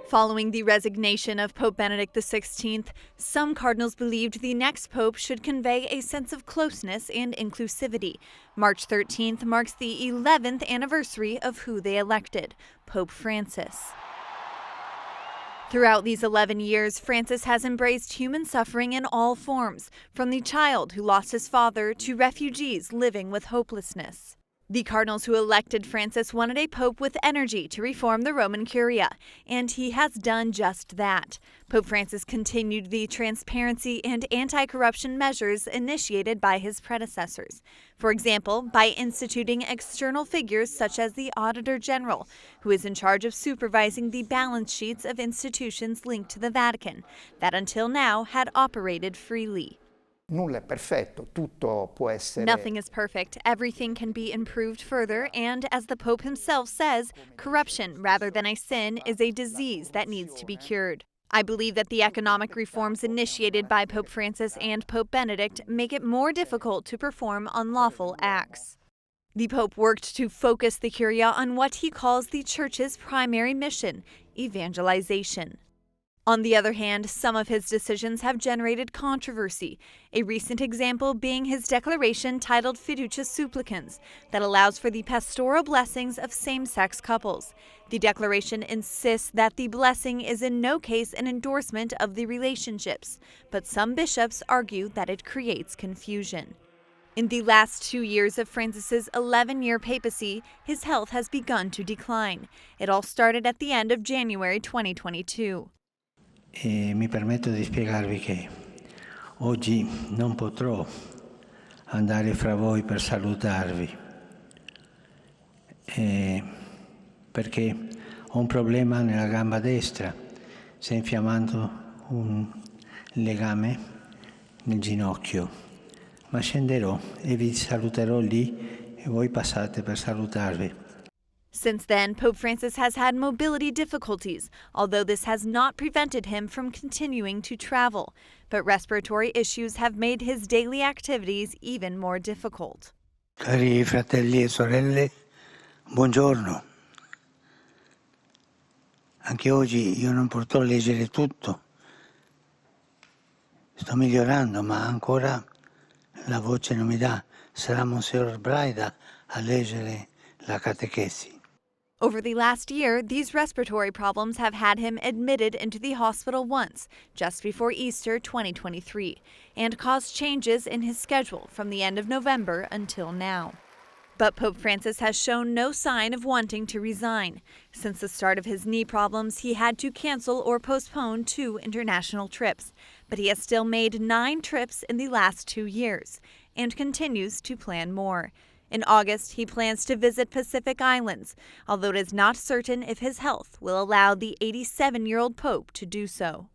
Following the resignation of Pope Benedict XVI, some cardinals believed the next pope should convey a sense of closeness and inclusivity. March 13th marks the 11th anniversary of who they elected, Pope Francis. Throughout these 11 years, Francis has embraced human suffering in all forms, from the child who lost his father to refugees living with hopelessness. The cardinals who elected Francis wanted a pope with energy to reform the Roman Curia, and he has done just that. Pope Francis continued the transparency and anti-corruption measures initiated by his predecessors. For example, by instituting external figures such as the Auditor General, who is in charge of supervising the balance sheets of institutions linked to the Vatican, that until now had operated freely. Nulla è perfetto, tutto può essere. Nothing is perfect. Everything can be improved further, and as the Pope himself says, corruption, rather than a sin, is a disease that needs to be cured. I believe that the economic reforms initiated by Pope Francis and Pope Benedict make it more difficult to perform unlawful acts. The Pope worked to focus the Curia on what he calls the Church's primary mission, evangelization. On the other hand, some of his decisions have generated controversy, a recent example being his declaration titled Fiducia Supplicans that allows for the pastoral blessings of same-sex couples. The declaration insists that the blessing is in no case an endorsement of the relationships, but some bishops argue that it creates confusion. In the last 2 years of Francis's 11-year papacy, his health has begun to decline. It all started at the end of January 2022. Mi permetto di spiegarvi che oggi non potrò andare fra voi per salutarvi perché ho un problema nella gamba destra, si è infiammato un legame nel ginocchio, ma scenderò e vi saluterò lì e voi passate per salutarvi. Since then, Pope Francis has had mobility difficulties, although this has not prevented him from continuing to travel. But respiratory issues have made his daily activities even more difficult. Cari fratelli e sorelle, buongiorno. Anche oggi io non potrò leggere tutto. Sto migliorando, ma ancora la voce non mi dà. Sarà Monsignor Braida a leggere la catechesi. Over the last year, these respiratory problems have had him admitted into the hospital once, just before Easter 2023, and caused changes in his schedule from the end of November until now. But Pope Francis has shown no sign of wanting to resign. Since the start of his knee problems, he had to cancel or postpone 2 international trips, but he has still made 9 trips in the last 2 years, and continues to plan more. In August, he plans to visit Pacific Islands, although it is not certain if his health will allow the 87-year-old Pope to do so.